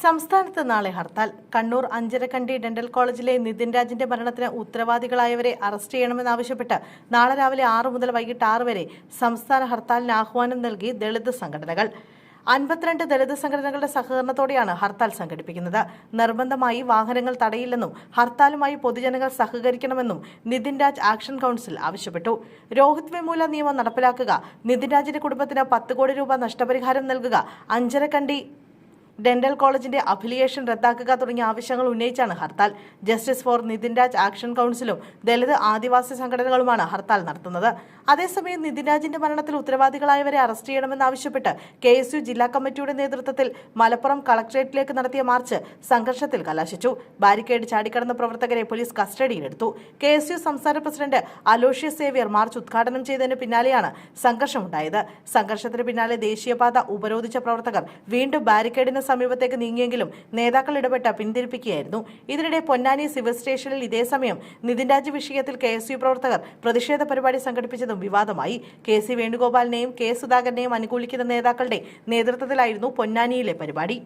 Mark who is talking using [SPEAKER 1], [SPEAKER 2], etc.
[SPEAKER 1] സംസ്ഥാനത്ത് നാളെ ഹർത്താൽ. കണ്ണൂർ അഞ്ചരക്കണ്ടി ഡെന്റൽ കോളേജിലെ നിതിൻ രാജിന്റെ മരണത്തിന് ഉത്തരവാദികളായവരെ അറസ്റ്റ് ചെയ്യണമെന്നാവശ്യപ്പെട്ട് നാളെ രാവിലെ 6 മുതൽ വൈകിട്ട് 6 വരെ സംസ്ഥാന ഹർത്താലിന് ആഹ്വാനം നൽകി ദളിത് സംഘടനകൾ. 52 ദളിത് സംഘടനകളുടെ സഹകരണത്തോടെയാണ് ഹർത്താൽ സംഘടിപ്പിക്കുന്നത്. നിർബന്ധമായി വാഹനങ്ങൾ തടയില്ലെന്നും ഹർത്താലുമായി പൊതുജനങ്ങൾ സഹകരിക്കണമെന്നും നിതിൻ രാജ് ആക്ഷൻ കൗൺസിൽ ആവശ്യപ്പെട്ടു. രോഹിത് വെമുല നിയമം നടപ്പിലാക്കുക, നിതിൻ രാജിന്റെ കുടുംബത്തിന് 10 കോടി രൂപ നഷ്ടപരിഹാരം നൽകുക, അഞ്ചരക്കണ്ടി ഡെന്റൽ കോളേജിന്റെ അഫിലിയേഷൻ റദ്ദാക്കുക തുടങ്ങിയ ആവശ്യങ്ങൾ ഉന്നയിച്ചാണ് hartal. Justice for Nithin Raj action കൗൺസിലും ദളിത് ആദിവാസി സംഘടനകളുമാണ് ഹർത്താൽ നടത്തുന്നത്. അതേസമയം നിതിൻ രാജിന്റെ മരണത്തിൽ ഉത്തരവാദികളായവരെ അറസ്റ്റ് ചെയ്യണമെന്നാവശ്യപ്പെട്ട് KSU ജില്ലാ കമ്മിറ്റിയുടെ നേതൃത്വത്തിൽ മലപ്പുറം കളക്ടറേറ്റിലേക്ക് നടത്തിയ മാർച്ച് സംഘർഷത്തിൽ കലാശിച്ചു. ബാരിക്കേഡ് ചാടിക്കടന്ന പ്രവർത്തകരെ പോലീസ് കസ്റ്റഡിയിലെടുത്തു. KSU സംസ്ഥാന പ്രസിഡന്റ് അലോഷ്യസ് സേവ്യർ മാർച്ച് ഉദ്ഘാടനം ചെയ്തതിന് പിന്നാലെയാണ് സംഘർഷമുണ്ടായത്. സംഘർഷത്തിന് പിന്നാലെ ദേശീയപാത ഉപരോധിച്ച പ്രവർത്തകർ വീണ്ടും ബാരിക്കേഡിന് സമീപത്തേക്ക് നീങ്ങിയെങ്കിലും നേതാക്കൾ ഇടപെട്ട് പിന്തിരിപ്പിക്കുകയായിരുന്നു. ഇതിനിടെ പൊന്നാനി സിവിൽ സ്റ്റേഷനിൽ ഇതേസമയം നിതിൻ രാജ് വിഷയത്തിൽ KSU പ്രവർത്തകർ പ്രതിഷേധ പരിപാടി സംഘടിപ്പിച്ചതും വിവാദമായി. KC വേണുഗോപാലിനെയും K സുധാകരനെയും അനുകൂലിക്കുന്ന നേതാക്കളുടെ നേതൃത്വത്തിലായിരുന്നു പൊന്നാനിയിലെ പരിപാടി.